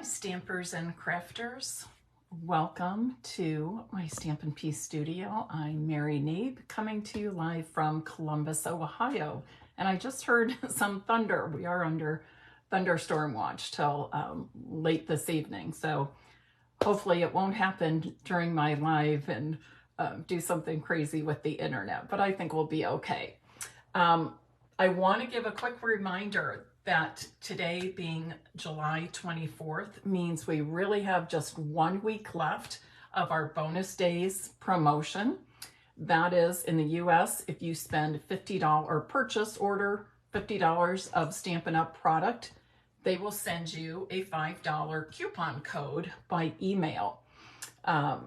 Stampers and crafters, welcome to my Stampin' Piece studio. I'm Mary Knabe, coming to you live from Columbus, Ohio. And I just heard some thunder. We are under thunderstorm watch till late this evening. So hopefully it won't happen during my live and do something crazy with the internet, but I think we'll be okay. I want to give a quick reminder that today being July 24th means we really have just 1 week left of our bonus days promotion. That is in the US, if you spend $50 or purchase order $50 of Stampin' Up! Product, they will send you a $5 coupon code by email.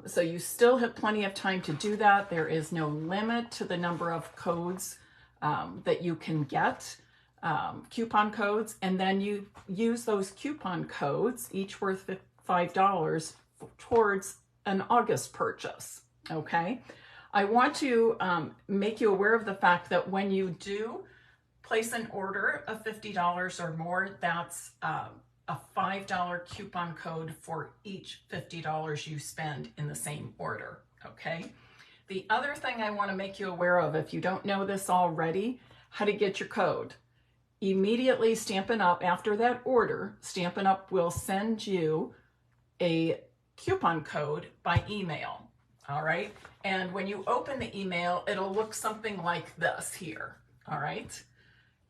So you still have plenty of time to do that. There is no limit to the number of codes that you can get. Coupon codes, and then you use those coupon codes, each worth $5, towards an August purchase. Okay, I want to make you aware of the fact that when you do place an order of $50 or more, that's a $5 coupon code for each $50 you spend in the same order. Okay, the other thing I want to make you aware of, if you don't know this already, how to get your code. Immediately Stampin' Up! After that order, Stampin' Up! Will send you a coupon code by email, all right? And when you open the email, it'll look something like this here, all right?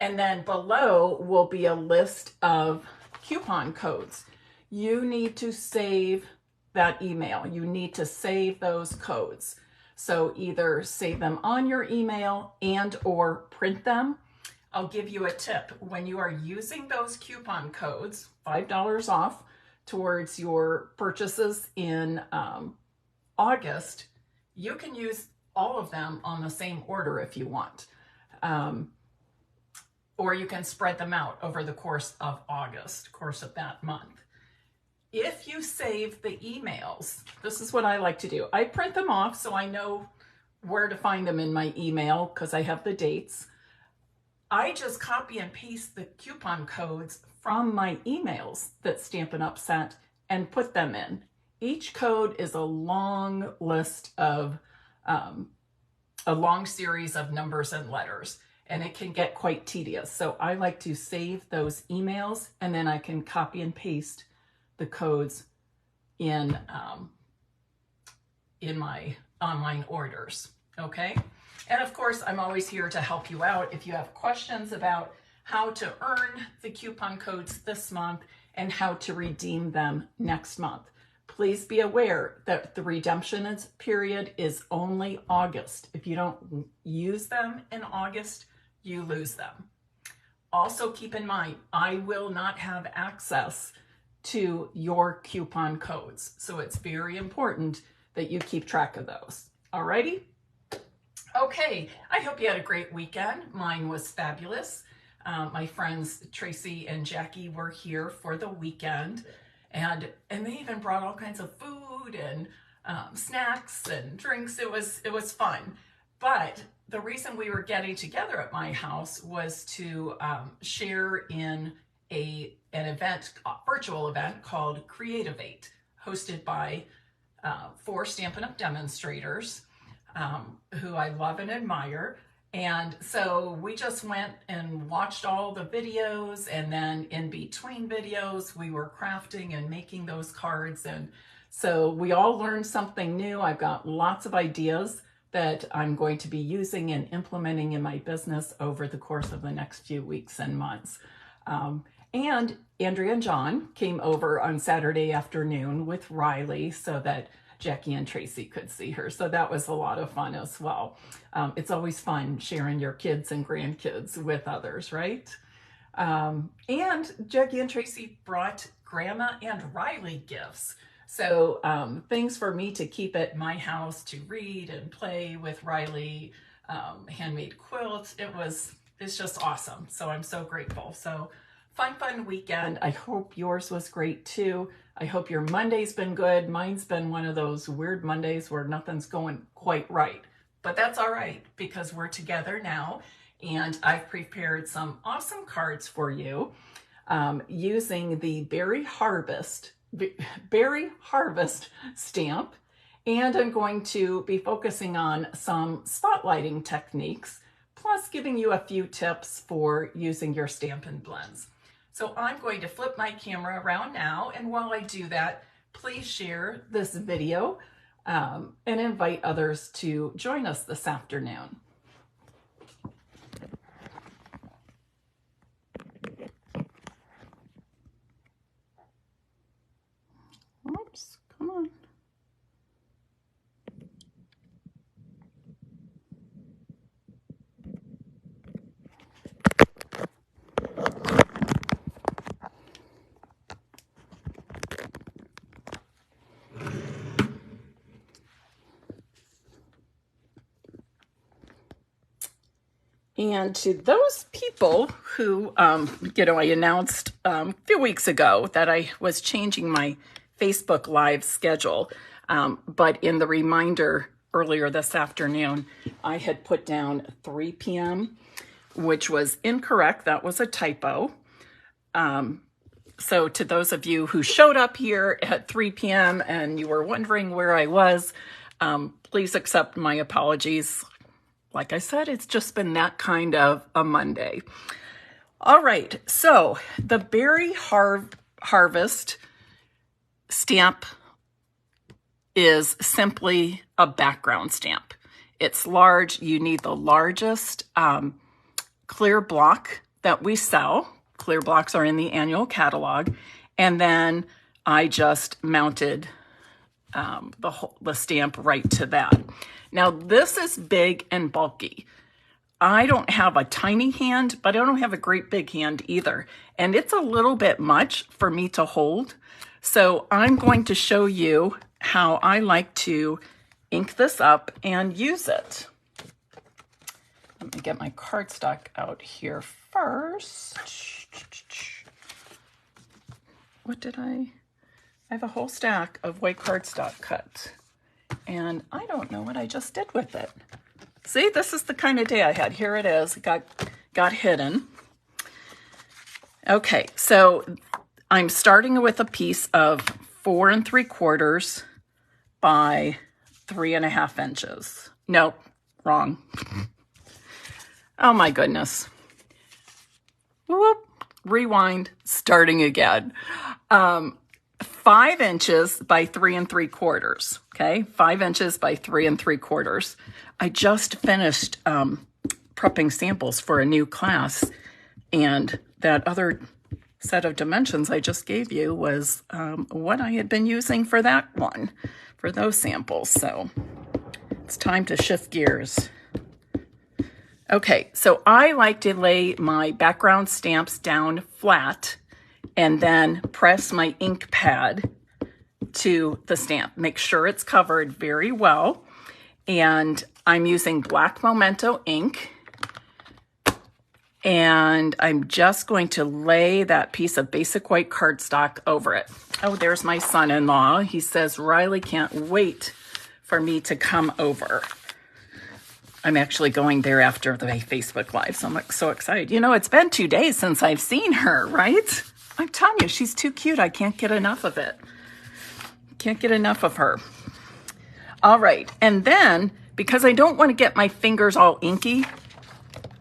And then below will be a list of coupon codes. You need to save that email. You need to save those codes. So either save them on your email and or print them. I'll give you a tip. When you are using those coupon codes, $5 off towards your purchases in August, you can use all of them on the same order if you want. Or you can spread them out over the course of August, course of that month. If you save the emails, this is what I like to do. I print them off so I know where to find them in my email because I have the dates. I just copy and paste the coupon codes from my emails that Stampin' Up! Sent and put them in. Each code is a long list of, a long series of numbers and letters, and it can get quite tedious. So I like to save those emails, and then I can copy and paste the codes in my online orders, okay? And of course, I'm always here to help you out if you have questions about how to earn the coupon codes this month and how to redeem them next month. Please be aware that the redemption period is only August. If you don't use them in August, you lose them. Also keep in mind, I will not have access to your coupon codes. So it's very important that you keep track of those. Alrighty? Okay, I hope you had a great weekend. Mine was fabulous. My friends Tracy and Jackie were here for the weekend, and they even brought all kinds of food and snacks and drinks. It was fun. But the reason we were getting together at my house was to share in an event, a virtual event called Creativate, hosted by 4 Stampin' Up! Demonstrators. Who I love and admire. And so we just went and watched all the videos, and then in between videos, we were crafting and making those cards. And so we all learned something new. I've got lots of ideas that I'm going to be using and implementing in my business over the course of the next few weeks and months. And Andrea and John came over on Saturday afternoon with Riley so that Jackie and Tracy could see her. So that was a lot of fun as well. It's always fun sharing your kids and grandkids with others, right? And Jackie and Tracy brought Grandma and Riley gifts. So things for me to keep at my house to read and play with Riley, handmade quilts. It's just awesome. So I'm so grateful. So fun weekend. I hope yours was great too. I hope your Monday's been good. Mine's been one of those weird Mondays where nothing's going quite right. But that's all right because we're together now, and I've prepared some awesome cards for you using the Berry Harvest berry harvest stamp, and I'm going to be focusing on some spotlighting techniques, plus giving you a few tips for using your Stampin' blends. So I'm going to flip my camera around now, and while I do that, please share this video and invite others to join us this afternoon. Oops, come on. And to those people who, I announced a few weeks ago that I was changing my Facebook Live schedule, but in the reminder earlier this afternoon, I had put down 3 p.m., which was incorrect. That was a typo. So to those of you who showed up here at 3 p.m. and you were wondering where I was, please accept my apologies. Like I said, it's just been that kind of a Monday. All right, so the berry harvest stamp is simply a background stamp. It's large. You need the largest clear block that we sell. Clear blocks are in the annual catalog. And then I just mounted the stamp right to that. Now this is big and bulky. I don't have a tiny hand, but I don't have a great big hand either. And it's a little bit much for me to hold. So I'm going to show you how I like to ink this up and use it. Let me get my cardstock out here first. What did I have a whole stack of white cardstock cut. And I don't know what I just did with it. See, this is the kind of day I had. Here it is. It got hidden. Okay, so I'm starting with a piece of 4 3/4 by 3.5 inches. Nope, wrong. Oh my goodness. Whoop, rewind, starting again. 5 inches by 3 3/4. Okay, 5 inches by 3 3/4. I just finished prepping samples for a new class, and that other set of dimensions I just gave you was what I had been using for that one, for those samples. So it's time to shift gears. Okay, so I like to lay my background stamps down flat and then press my ink pad to the stamp. Make sure it's covered very well. And I'm using black Memento ink. And I'm just going to lay that piece of basic white cardstock over it. Oh, there's my son-in-law. He says, Riley can't wait for me to come over. I'm actually going there after the Facebook Live, so I'm so excited. You know, it's been 2 days since I've seen her, right? I'm telling you, she's too cute. I can't get enough of it. Can't get enough of her. All right, and then, because I don't want to get my fingers all inky,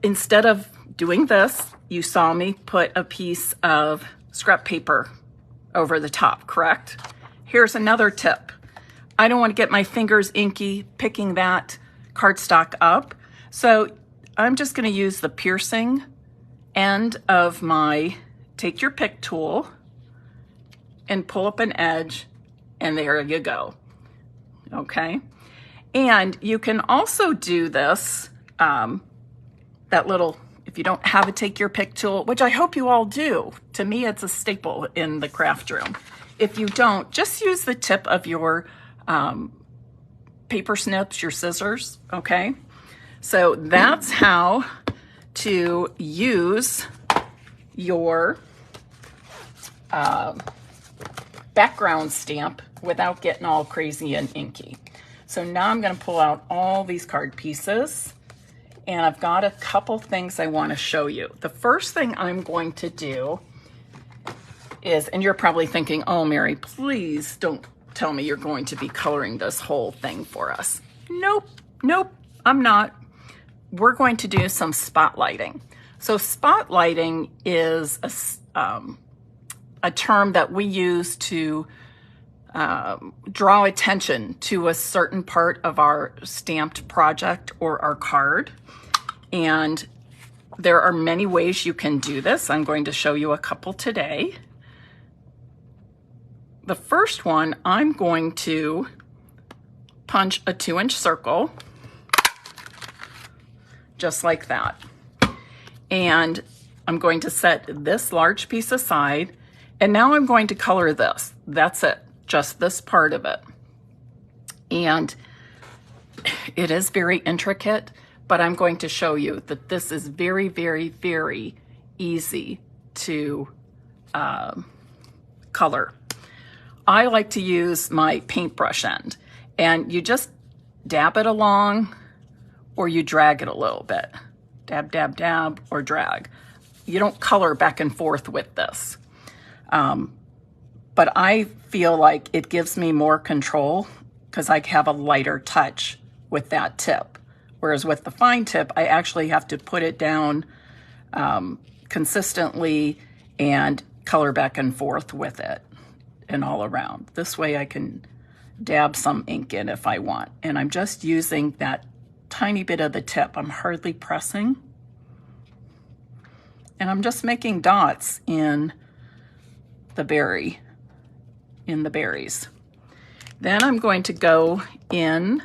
instead of doing this, you saw me put a piece of scrap paper over the top, correct? Here's another tip. I don't want to get my fingers inky picking that cardstock up. So I'm just going to use the piercing end of my take your pick tool and pull up an edge, and there you go. Okay. And you can also do this, that little, if you don't have a take your pick tool, which I hope you all do. To me, it's a staple in the craft room. If you don't, just use the tip of your paper snips, your scissors, okay? So that's how to use your background stamp without getting all crazy and inky. So now I'm going to pull out all these card pieces, and I've got a couple things I want to show you. The first thing I'm going to do is, and you're probably thinking, oh, Mary, please don't tell me you're going to be coloring this whole thing for us. Nope, nope, I'm not. We're going to do some spotlighting. So spotlighting is a term that we use to draw attention to a certain part of our stamped project or our card. And there are many ways you can do this. I'm going to show you a couple today. The first one, I'm going to punch a 2-inch circle, just like that. And I'm going to set this large piece aside, and now I'm going to color this. That's it, just this part of it. And it is very intricate, but I'm going to show you that this is very, very, very easy to color. I like to use my paintbrush end, and you just dab it along or you drag it a little bit. Dab, dab, dab, or drag. You don't color back and forth with this. But I feel like it gives me more control because I have a lighter touch with that tip. Whereas with the fine tip, I actually have to put it down consistently and color back and forth with it and all around. This way I can dab some ink in if I want. And I'm just using that tiny bit of the tip. I'm hardly pressing. And I'm just making dots in the berries. Then I'm going to go in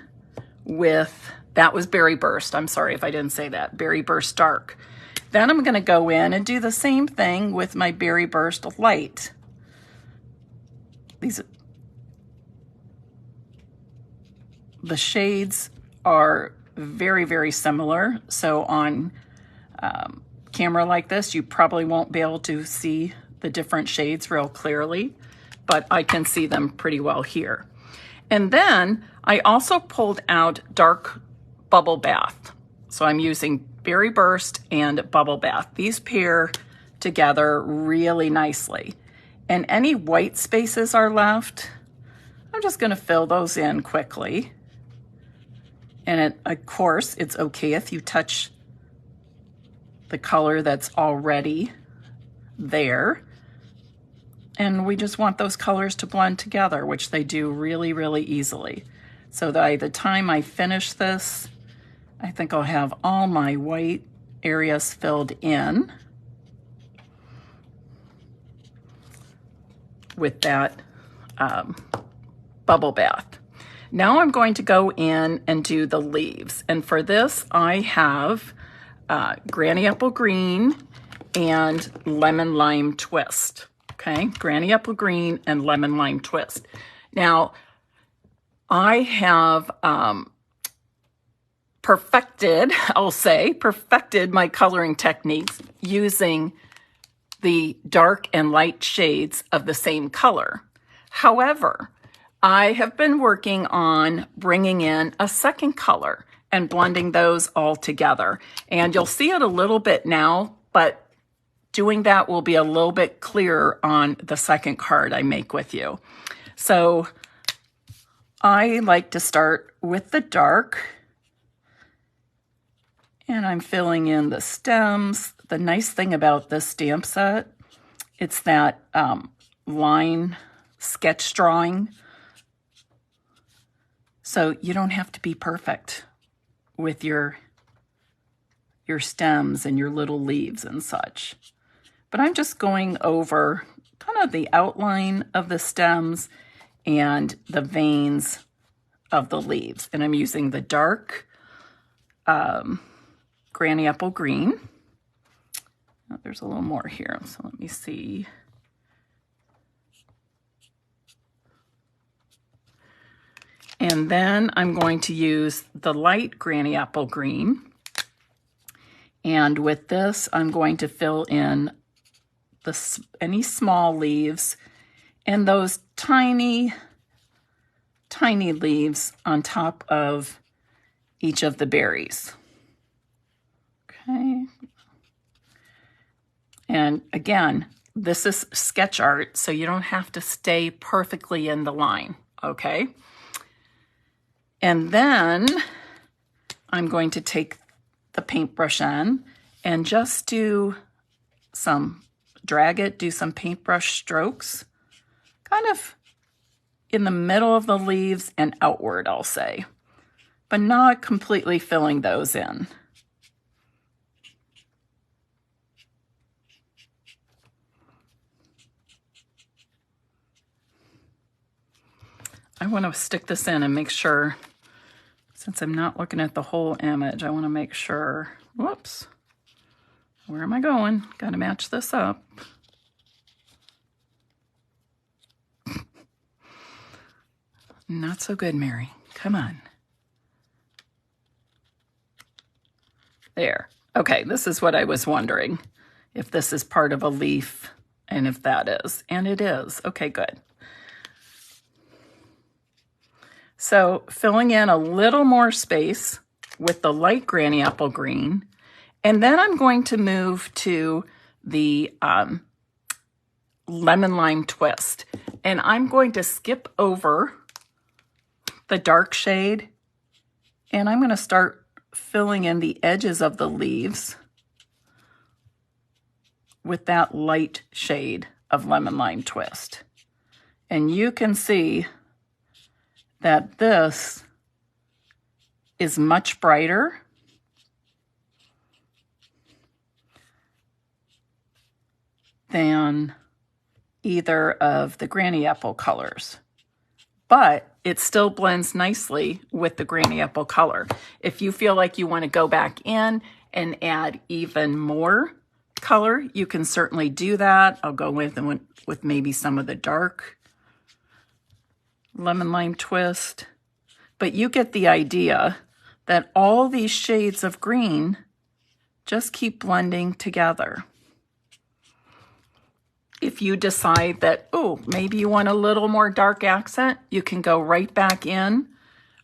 with, that was Berry Burst. I'm sorry if I didn't say that, Berry Burst Dark. Then I'm going to go in and do the same thing with my Berry Burst Light. The shades are very, very similar. So on camera like this, you probably won't be able to see the different shades real clearly, but I can see them pretty well here. And then I also pulled out Dark Bubble Bath. So I'm using Berry Burst and Bubble Bath. These pair together really nicely. And any white spaces are left, I'm just going to fill those in quickly. And of course, it's okay if you touch the color that's already there. And we just want those colors to blend together, which they do really, really easily. So by the time I finish this, I think I'll have all my white areas filled in with that bubble bath. Now I'm going to go in and do the leaves. And for this, I have Granny Apple Green and Lemon Lime Twist. Okay, Granny Apple Green and Lemon Lime Twist. Now, I have perfected my coloring techniques using the dark and light shades of the same color. However, I have been working on bringing in a second color and blending those all together. And you'll see it a little bit now, but doing that will be a little bit clearer on the second card I make with you. So I like to start with the dark, and I'm filling in the stems. The nice thing about this stamp set, it's that line sketch drawing. So you don't have to be perfect with your stems and your little leaves and such. But I'm just going over kind of the outline of the stems and the veins of the leaves. And I'm using the dark Granny Apple Green. Oh, there's a little more here, so let me see. And then I'm going to use the light Granny Apple Green. And with this, I'm going to fill in any small leaves and those tiny, tiny leaves on top of each of the berries. Okay. And again, this is sketch art, so you don't have to stay perfectly in the line, okay? And then I'm going to take the paintbrush on and just do drag it, do some paintbrush strokes, kind of in the middle of the leaves and outward, I'll say, but not completely filling those in. I want to stick this in and make sure, since I'm not looking at the whole image, I want to make sure, whoops, where am I going? Got to match this up. Not so good, Mary. Come on. There. Okay, this is what I was wondering, if this is part of a leaf and if that is. And it is. Okay, good. So filling in a little more space with the light granny apple green. And then I'm going to move to the lemon lime twist. And I'm going to skip over the dark shade. And I'm going to start filling in the edges of the leaves with that light shade of lemon lime twist. And you can see that this is much brighter than either of the granny apple colors, but it still blends nicely with the granny apple color. If you feel like you want to go back in and add even more color, you can certainly do that. I'll go with maybe some of the dark lemon lime twist, but you get the idea that all these shades of green just keep blending together. If you decide that, oh, maybe you want a little more dark accent, you can go right back in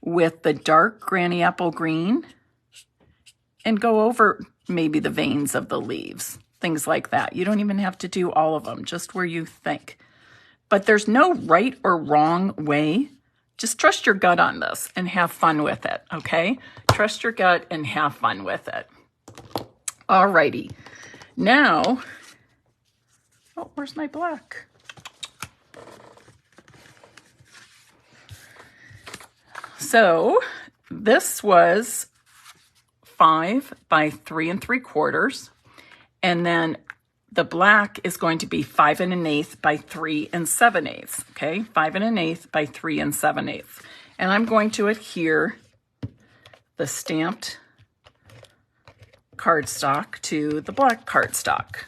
with the dark granny apple green and go over maybe the veins of the leaves, things like that. You don't even have to do all of them, just where you think. But there's no right or wrong way. Just trust your gut on this and have fun with it, okay? Trust your gut and have fun with it. Alrighty. Now, oh, where's my black? So this was 5 by 3 3/4, and then the black is going to be 5 1/8 by 3 7/8. Okay, 5 1/8 by 3 7/8, and I'm going to adhere the stamped cardstock to the black cardstock.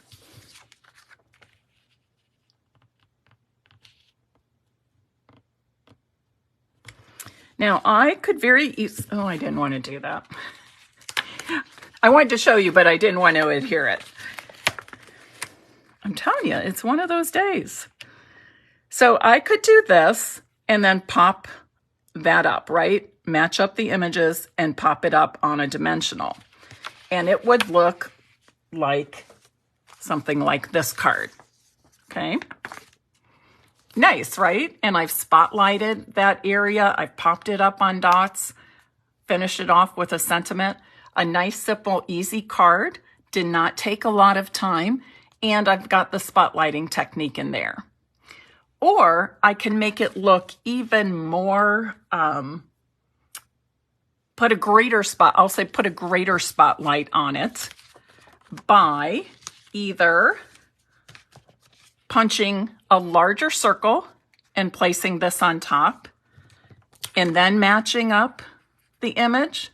Now I could very easily, oh, I didn't want to do that. I wanted to show you, but I didn't want to adhere it. I'm telling you, it's one of those days. So I could do this and then pop that up, right? Match up the images and pop it up on a dimensional. And it would look like something like this card, okay? Nice, right? And I've spotlighted that area. I've popped it up on dots, finished it off with a sentiment. A nice, simple, easy card. Did not take a lot of time. And I've got the spotlighting technique in there. Or I can make it look even more, put a greater spotlight on it by either punching a larger circle and placing this on top and then matching up the image.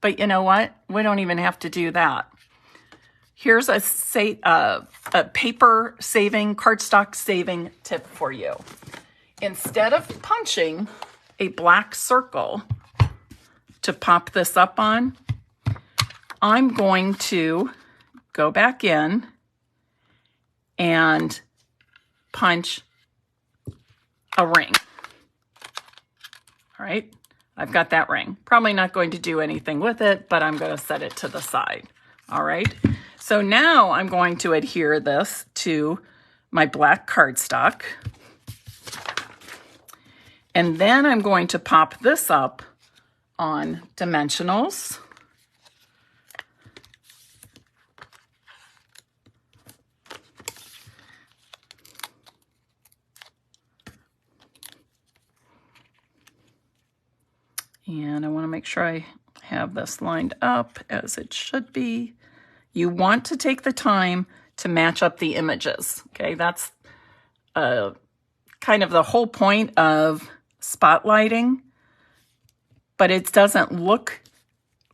But you know what? We don't even have to do that. Here's a paper saving, cardstock saving tip for you. Instead of punching a black circle to pop this up on, I'm going to go back in and punch a ring. All right, I've got that ring. Probably not going to do anything with it, but I'm going to set it to the side. All right, so now I'm going to adhere this to my black cardstock. And then I'm going to pop this up on dimensionals. And I want to make sure I have this lined up as it should be. You want to take the time to match up the images, okay? That's kind of the whole point of spotlighting, but it doesn't look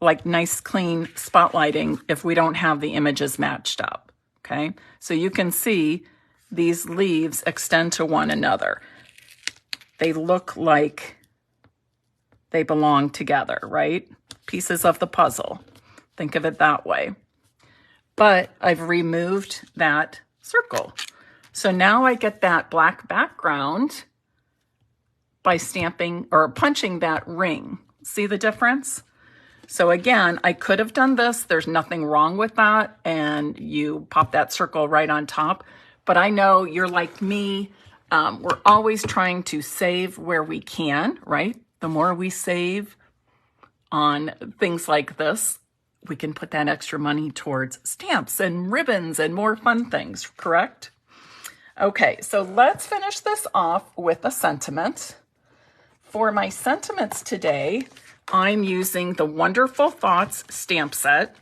like nice, clean spotlighting if we don't have the images matched up, okay? So you can see these leaves extend to one another. They look like they belong together, right? Pieces of the puzzle. Think of it that way. But I've removed that circle. So now I get that black background by stamping or punching that ring. See the difference? So again, I could have done this. There's nothing wrong with that. And you pop that circle right on top. But I know you're like me. We're always trying to save where we can, right? The more we save on things like this, we can put that extra money towards stamps and ribbons and more fun things, correct? Okay, so let's finish this off with a sentiment. For my sentiments today, I'm using the Wonderful Thoughts stamp set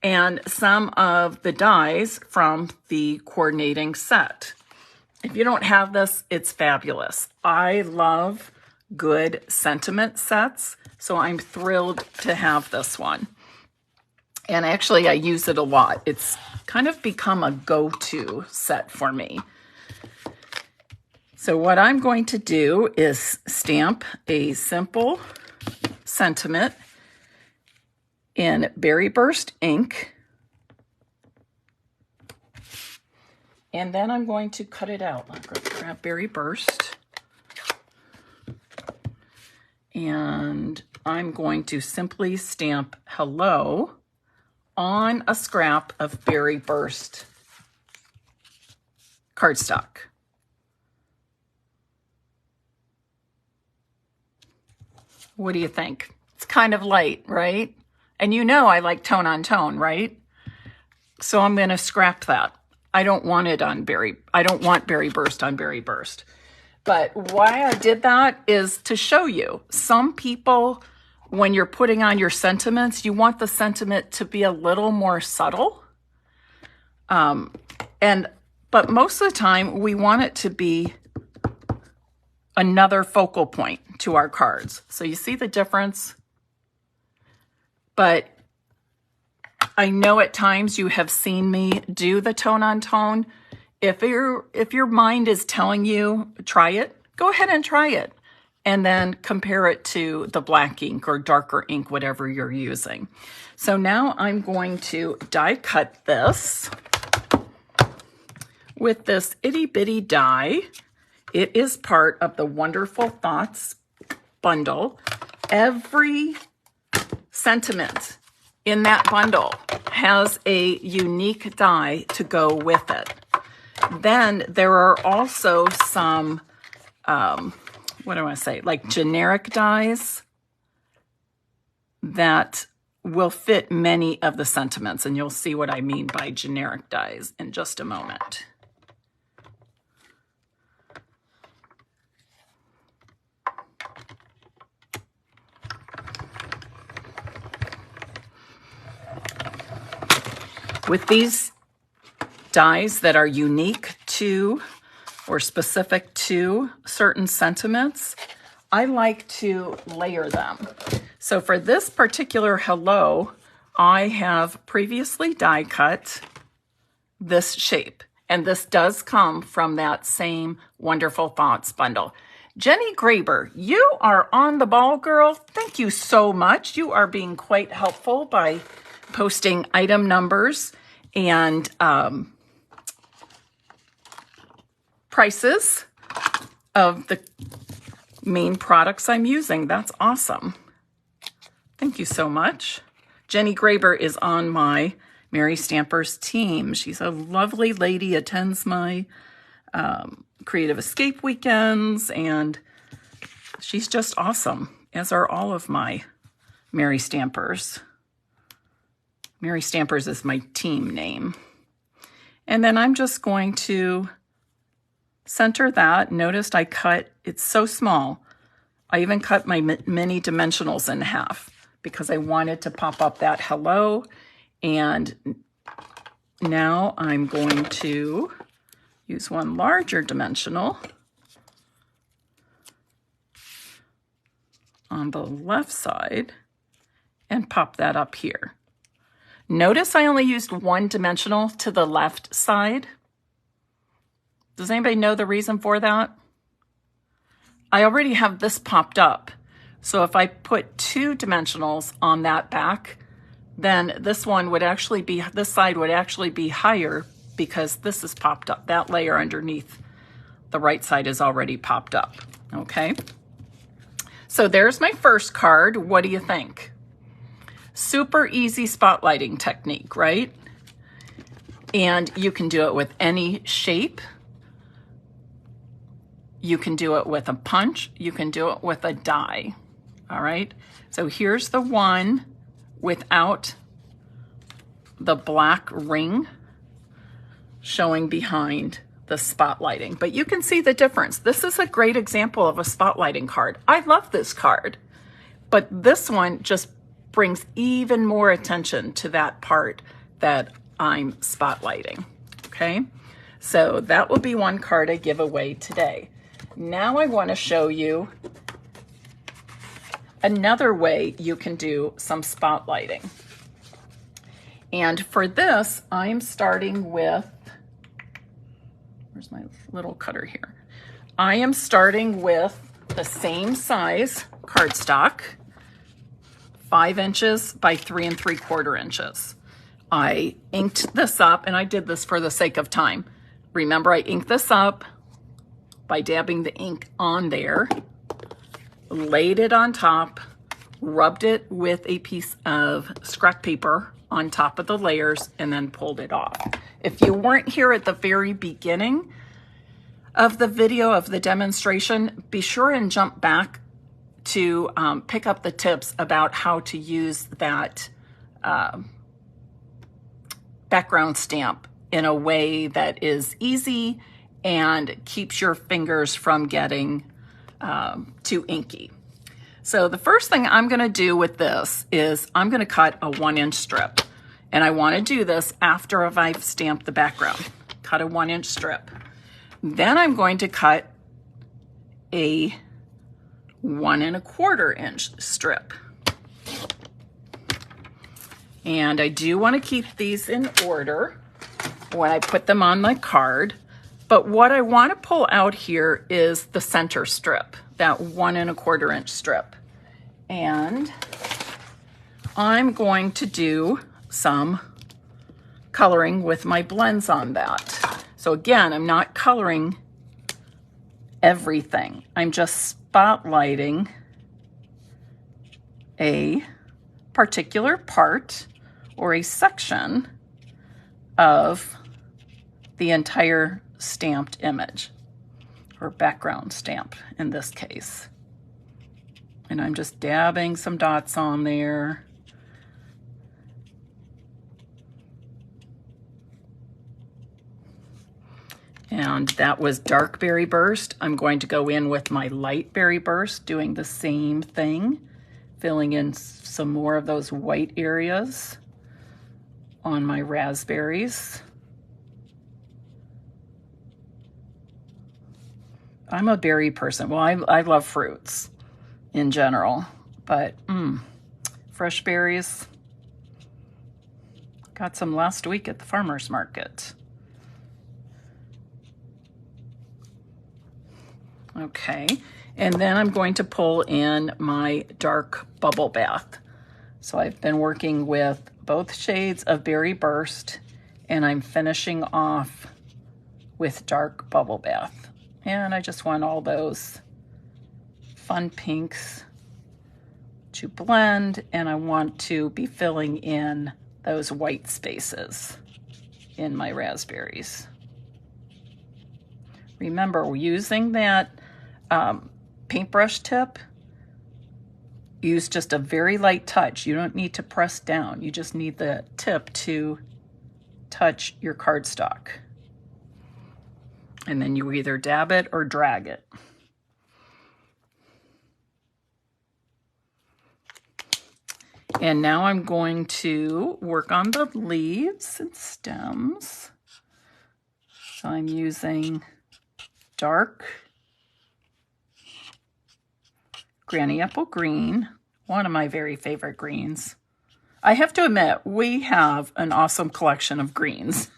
and some of the dies from the coordinating set. If you don't have this, it's fabulous. I love good sentiment sets, so I'm thrilled to have this one. And actually, I use it a lot. It's kind of become a go-to set for me. So what I'm going to do is stamp a simple sentiment in Berry Burst ink. And then I'm going to cut it out. I'm going to grab Berry Burst. And I'm going to simply stamp hello on a scrap of Berry Burst cardstock. What do you think? It's kind of light, right? And you know I like tone on tone, right? So I'm going to scrap that. I don't want it on I don't want Berry Burst on Berry Burst. But why I did that is to show you. Some people, when you're putting on your sentiments, you want the sentiment to be a little more subtle. But most of the time, we want it to be another focal point to our cards. So you see the difference? But I know at times you have seen me do the tone on tone. If your mind is telling you, try it, go ahead and try it. And then compare it to the black ink or darker ink, whatever you're using. So now I'm going to die cut this with this itty bitty die. It is part of the Wonderful Thoughts bundle. Every sentiment in that bundle has a unique die to go with it. Then there are also some, what do I want to say, like generic dies that will fit many of the sentiments. And you'll see what I mean by generic dies in just a moment. With these dies that are unique to or specific to certain sentiments, I like to layer them. So for this particular hello, I have previously die cut this shape. And this does come from that same Wonderful Thoughts bundle. Jenny Graber, you are on the ball, girl. Thank you so much. You are being quite helpful by posting item numbers and prices of the main products I'm using. That's awesome. Thank you so much. Jenny Graber is on my Mary Stampers team. She's a lovely lady, attends my Creative Escape weekends, and she's just awesome, as are all of my Mary Stampers. Mary Stampers is my team name. And then I'm just going to center that. Notice I cut, it's so small. I even cut my mini dimensionals in half because I wanted to pop up that hello. And now I'm going to use one larger dimensional on the left side and pop that up here. Notice I only used one dimensional to the left side. Does anybody know the reason for that? I already have this popped up. So if I put two dimensionals on that back, then this one would actually be, this side would actually be higher because this is popped up. That layer underneath the right side is already popped up, okay? So there's my first card. What do you think? Super easy spotlighting technique, right? And you can do it with any shape. You can do it with a punch. You can do it with a die, all right? So here's the one without the black ring showing behind the spotlighting. But you can see the difference. This is a great example of a spotlighting card. I love this card, but this one just brings even more attention to that part that I'm spotlighting, okay? So that will be one card I give away today. Now I want to show you another way you can do some spotlighting. And for this, I'm starting with, where's my little cutter here? I am starting with the same size cardstock, 5 inches by 3 3/4 inches. I inked this up, and I did this for the sake of time. Remember, I inked this up by dabbing the ink on there, laid it on top, rubbed it with a piece of scrap paper on top of the layers, and then pulled it off. If you weren't here at the very beginning of the video of the demonstration, be sure and jump back to pick up the tips about how to use that background stamp in a way that is easy and keeps your fingers from getting too inky. So the first thing I'm gonna do with this is I'm gonna cut a 1-inch strip. And I wanna do this after I've stamped the background. Cut a 1-inch strip. Then I'm going to cut a 1 1/4 inch strip. And I do want to keep these in order when I put them on my card. But what I want to pull out here is the center strip, that 1 1/4 inch strip. And I'm going to do some coloring with my blends on that. So again, I'm not coloring everything. I'm just spotlighting a particular part or a section of the entire stamped image, or background stamp in this case. And I'm just dabbing some dots on there. And that was dark berry burst. I'm going to go in with my light berry burst, doing the same thing, filling in some more of those white areas on my raspberries. I'm a berry person. Well, I love fruits in general, but fresh berries. Got some last week at the farmer's market. Okay, and then I'm going to pull in my dark bubble bath. So I've been working with both shades of Berry Burst, and I'm finishing off with dark bubble bath. And I just want all those fun pinks to blend, and I want to be filling in those white spaces in my raspberries. Remember, we're using that paintbrush tip. Use just a very light touch. You don't need to press down. You just need the tip to touch your cardstock. And then you either dab it or drag it. And now I'm going to work on the leaves and stems. So I'm using dark Granny Apple Green, one of my very favorite greens. I have to admit, we have an awesome collection of greens.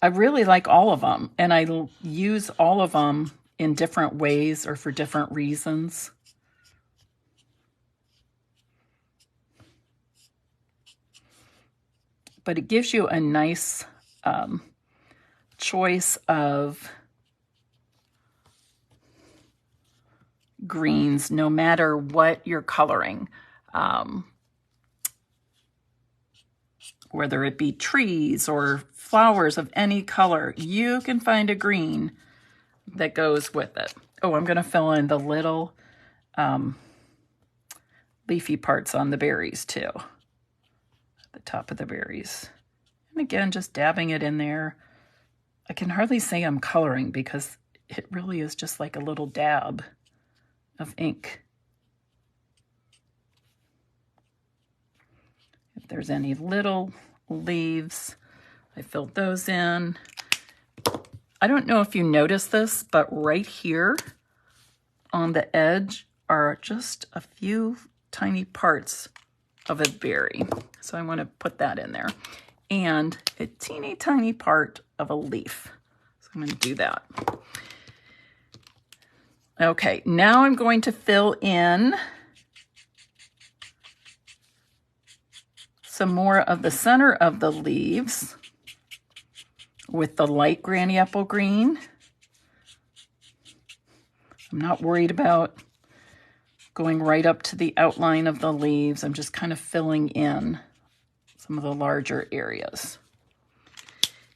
I really like all of them, and I use all of them in different ways or for different reasons. But it gives you a nice choice of greens, no matter what you're coloring. Whether it be trees or flowers of any color, you can find a green that goes with it. Oh, I'm going to fill in the little leafy parts on the berries too. At the top of the berries. And again, just dabbing it in there. I can hardly say I'm coloring because it really is just like a little dab of ink. If there's any little leaves, I filled those in. I don't know if you notice this, but right here on the edge are just a few tiny parts of a berry. So I want to put that in there. And a teeny tiny part of a leaf. So I'm going to do that. Okay, now I'm going to fill in some more of the center of the leaves with the light Granny Apple Green. I'm not worried about going right up to the outline of the leaves. I'm just kind of filling in some of the larger areas.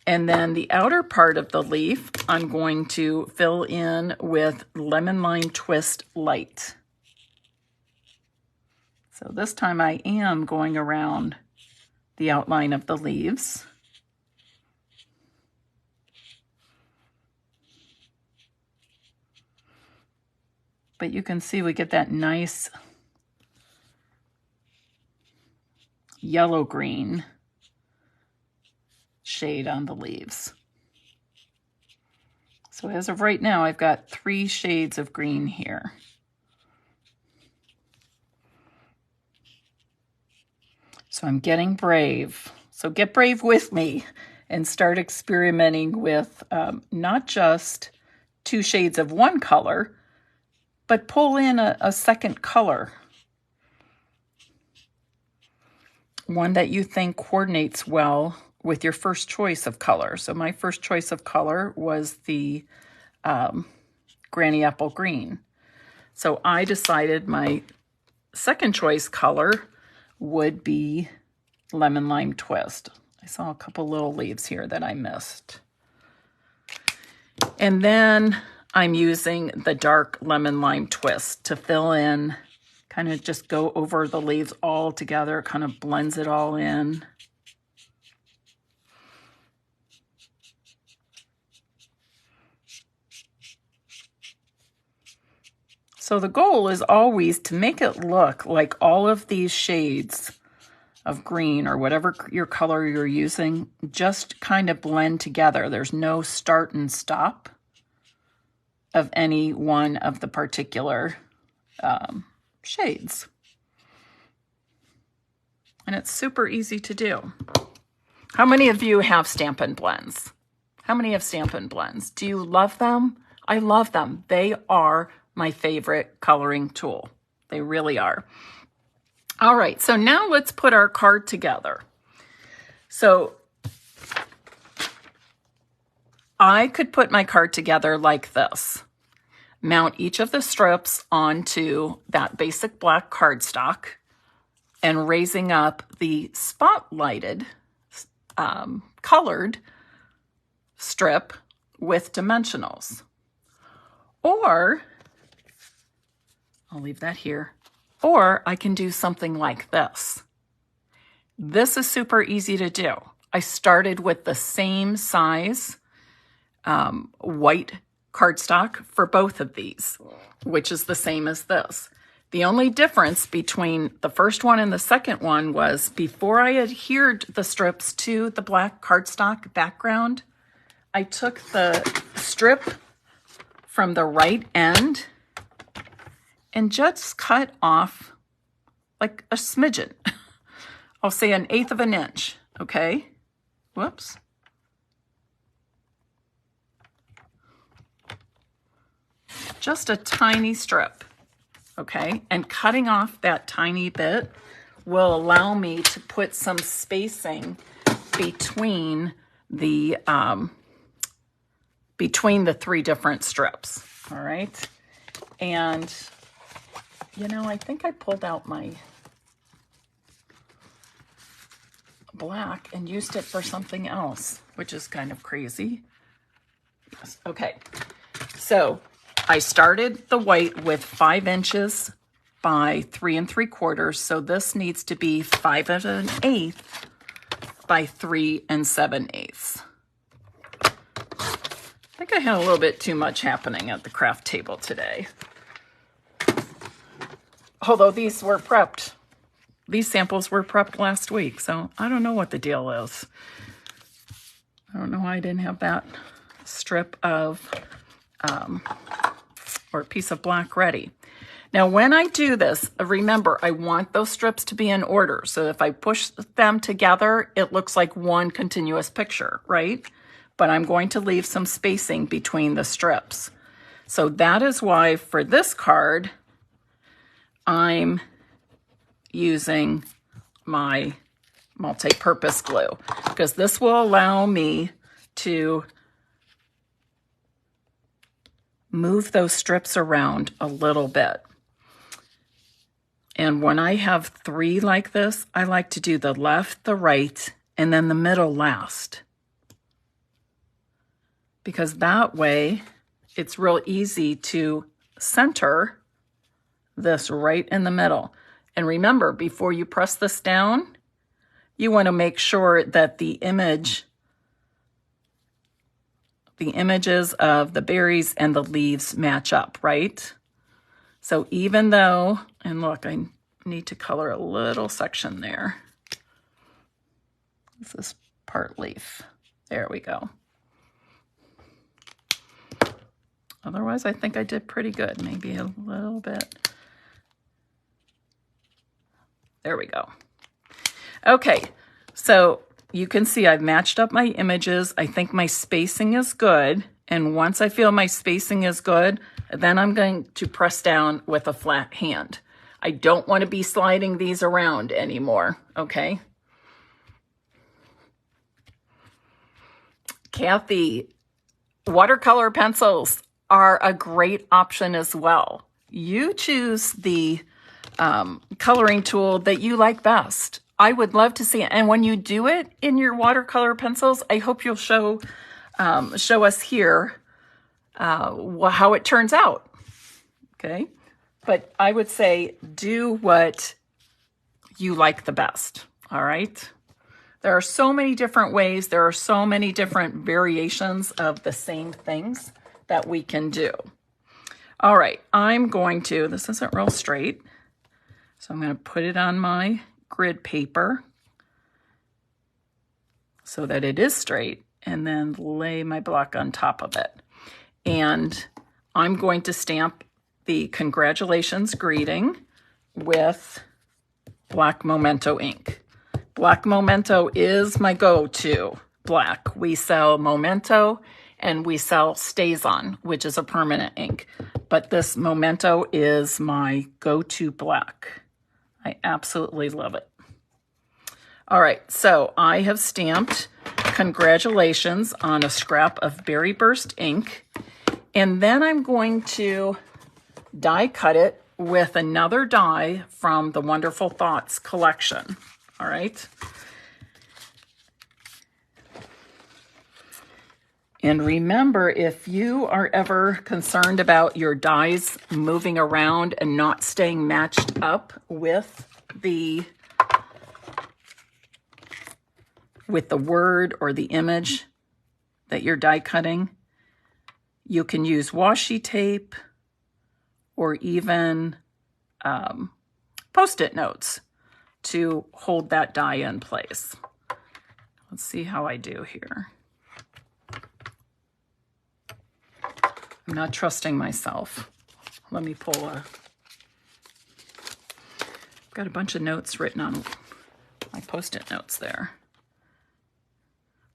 And then the outer part of the leaf, I'm going to fill in with Lemon Lime Twist Light. So this time I am going around the outline of the leaves. But you can see we get that nice yellow-green shade on the leaves. So as of right now, I've got 3 shades of green here. So I'm getting brave. So get brave with me and start experimenting with not just 2 shades of one color, but pull in a second color. One that you think coordinates well with your first choice of color. So my first choice of color was the Granny Apple Green. So I decided my second choice color would be Lemon Lime Twist. I saw a couple little leaves here that I missed. And then I'm using the dark Lemon Lime Twist to fill in, kind of just go over the leaves all together, kind of blends it all in. So the goal is always to make it look like all of these shades of green or whatever your color you're using just kind of blend together. There's no start and stop of any one of the particular shades. And it's super easy to do. How many of you have Stampin' blends? How many have Stampin' blends? Do you love them? I love them. They are my favorite coloring tool. They really are. All right, so now let's put our card together. So I could put my card together like this. Mount each of the strips onto that basic black cardstock and raising up the spotlighted colored strip with dimensionals. Or, I'll leave that here, or I can do something like this. This is super easy to do. I started with the same size white cardstock for both of these, which is the same as this. The only difference between the first one and the second one was before I adhered the strips to the black cardstock background, I took the strip from the right end and just cut off like a smidgen. I'll say 1/8 of an inch, okay? Whoops. Just a tiny strip, okay? And cutting off that tiny bit will allow me to put some spacing between the three different strips, all right? And, you know, I think I pulled out my black and used it for something else, which is kind of crazy. Yes. Okay, so I started the white with 5 inches by 3 3/4, so this needs to be 5 1/8 by 3 7/8. I think I had a little bit too much happening at the craft table today. Although these were prepped. These samples were prepped last week, so I don't know what the deal is. I don't know why I didn't have that strip of, or a piece of black ready. Now, when I do this, remember, I want those strips to be in order. So if I push them together, it looks like one continuous picture, right? But I'm going to leave some spacing between the strips. So that is why for this card, I'm using my multi-purpose glue, because this will allow me to move those strips around a little bit. And when I have 3 like this, I like to do the left, the right, and then the middle last. Because that way, it's real easy to center this right in the middle. And remember, before you press this down, you want to make sure that the images of the berries and the leaves match up, right? So even though, and look, I need to color a little section there. This is part leaf. There we go. Otherwise, I think I did pretty good. Maybe a little bit. There we go. Okay, so you can see I've matched up my images. I think my spacing is good. And once I feel my spacing is good, then I'm going to press down with a flat hand. I don't want to be sliding these around anymore, okay? Kathy, watercolor pencils are a great option as well. You choose the coloring tool that you like best. I would love to see it. And when you do it in your watercolor pencils, I hope you'll show us here how it turns out. Okay. But I would say do what you like the best. All right. There are so many different ways. There are so many different variations of the same things that we can do. All right. I'm going to, this isn't real straight, so I'm going to put it on my grid paper so that it is straight, and then lay my block on top of it. And I'm going to stamp the congratulations greeting with black Memento ink. Black Memento is my go-to black. We sell Memento and we sell StazOn, which is a permanent ink. But this Memento is my go-to black. I absolutely love it. All right, so I have stamped congratulations on a scrap of Berry Burst ink. And then I'm going to die cut it with another die from the Wonderful Thoughts collection. All right. And remember, if you are ever concerned about your dies moving around and not staying matched up with the word or the image that you're die cutting, you can use washi tape or even Post-it notes to hold that die in place. Let's see how I do here. I'm not trusting myself. Let me pull I've got a bunch of notes written on my Post-it notes there.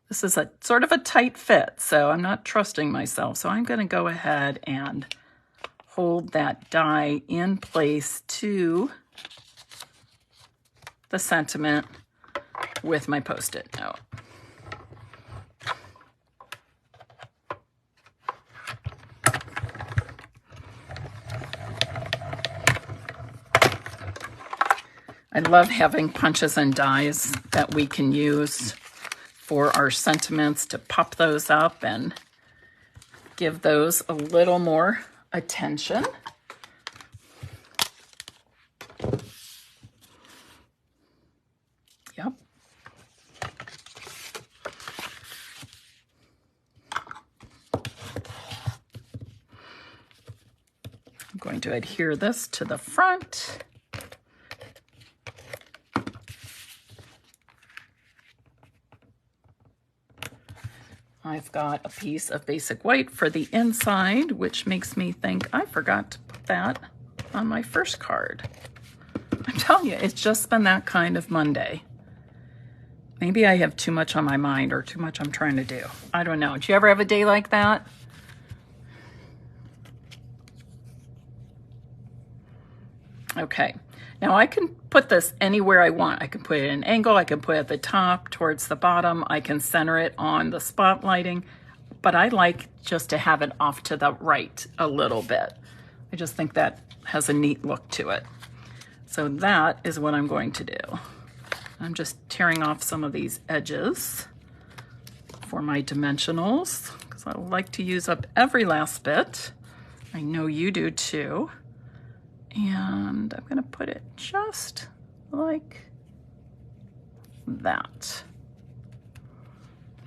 This is a sort of a tight fit, so I'm not trusting myself. So I'm going to go ahead and hold that die in place to the sentiment with my Post-it note. I love having punches and dies that we can use for our sentiments to pop those up and give those a little more attention. Yep. I'm going to adhere this to the front. I've got a piece of basic white for the inside, which makes me think I forgot to put that on my first card. I'm telling you, it's just been that kind of Monday. Maybe I have too much on my mind or too much I'm trying to do. I don't know. Do you ever have a day like that? Okay. Now I can put this anywhere I want. I can put it at an angle, I can put it at the top, towards the bottom, I can center it on the spotlighting, but I like just to have it off to the right a little bit. I just think that has a neat look to it. So that is what I'm going to do. I'm just tearing off some of these edges for my dimensionals because I like to use up every last bit. I know you do too. And I'm going to put it just like that.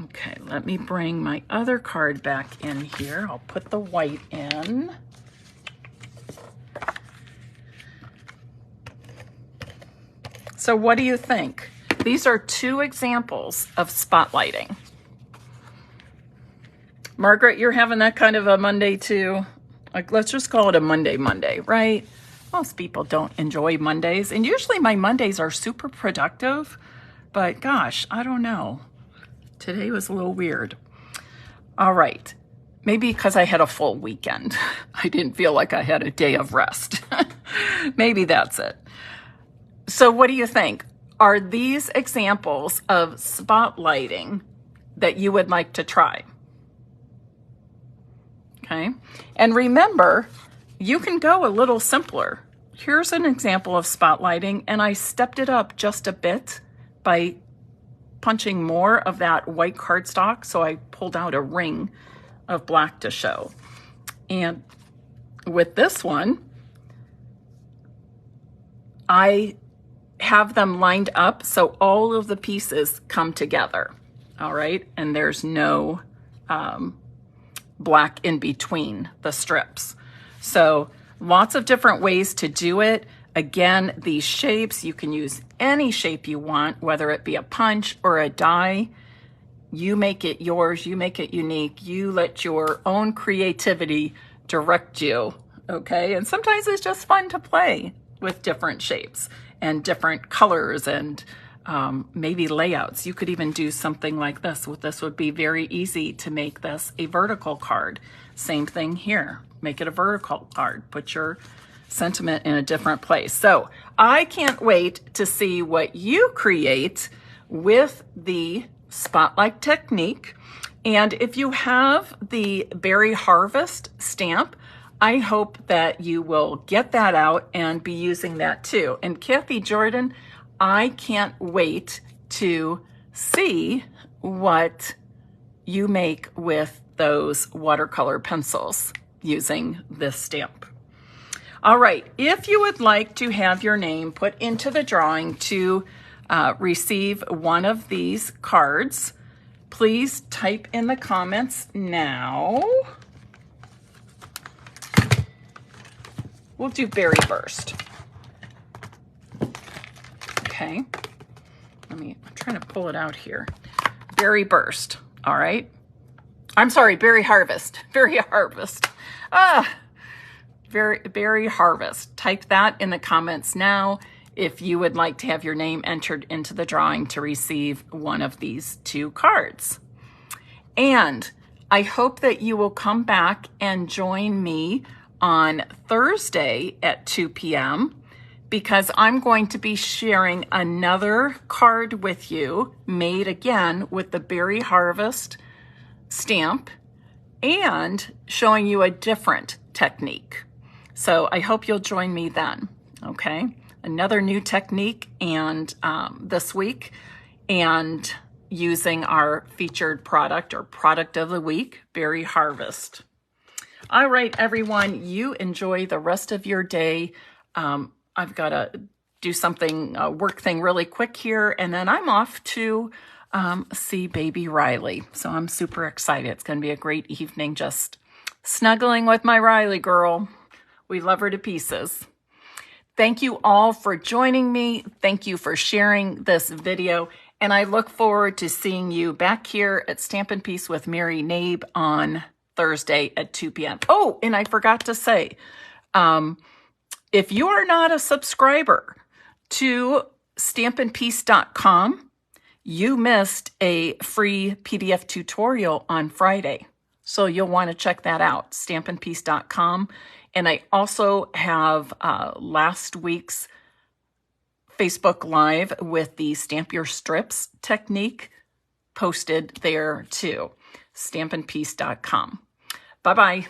Okay, let me bring my other card back in here. I'll put the white in. So what do you think? These are two examples of spotlighting. Margaret, you're having that kind of a Monday too? Like, let's just call it a Monday, right? Most people don't enjoy Mondays, and usually my Mondays are super productive, but gosh, I don't know. Today was a little weird. All right, maybe because I had a full weekend. I didn't feel like I had a day of rest. Maybe that's it. So what do you think? Are these examples of spotlighting that you would like to try? Okay, and remember, you can go a little simpler. Here's an example of spotlighting, and I stepped it up just a bit by punching more of that white cardstock, so I pulled out a ring of black to show. And with this one, I have them lined up so all of the pieces come together, all right? And there's no black in between the strips. So lots of different ways to do it. Again, these shapes, you can use any shape you want, whether it be a punch or a die. You make it yours, you make it unique. You let your own creativity direct you, okay? And sometimes it's just fun to play with different shapes and different colors and maybe layouts. You could even do something like this. This would be very easy to make this a vertical card. Same thing here. Make it a vertical card. Put your sentiment in a different place. So I can't wait to see what you create with the spotlight technique. And if you have the Berry Harvest stamp, I hope that you will get that out and be using that too. And Kathy Jordan, I can't wait to see what you make with those watercolor pencils using this stamp. All right, if you would like to have your name put into the drawing to receive one of these cards, please type in the comments now. We'll do Berry Burst. Okay, I'm trying to pull it out here. Berry Burst, all right. I'm sorry, Berry Harvest, Berry Harvest. Berry Harvest. Type that in the comments now if you would like to have your name entered into the drawing to receive one of these two cards. And I hope that you will come back and join me on Thursday at 2 p.m. because I'm going to be sharing another card with you made again with the Berry Harvest stamp and showing you a different technique. So I hope you'll join me then, okay? Another new technique and this week, and using our featured product or product of the week, Berry Harvest. All right, everyone, you enjoy the rest of your day. I've got to do something, a work thing really quick here, and then I'm off to see baby Riley. So I'm super excited. It's going to be a great evening just snuggling with my Riley girl. We love her to pieces. Thank you all for joining me. Thank you for sharing this video. And I look forward to seeing you back here at Stampin' Piece with Mary Knabe on Thursday at 2 p.m. Oh, and I forgot to say, if you are not a subscriber to stampinpiece.com, you missed a free PDF tutorial on Friday. So you'll want to check that out, stampinpiece.com. And I also have last week's Facebook Live with the Stamp Your Strips technique posted there too, stampinpiece.com. Bye-bye.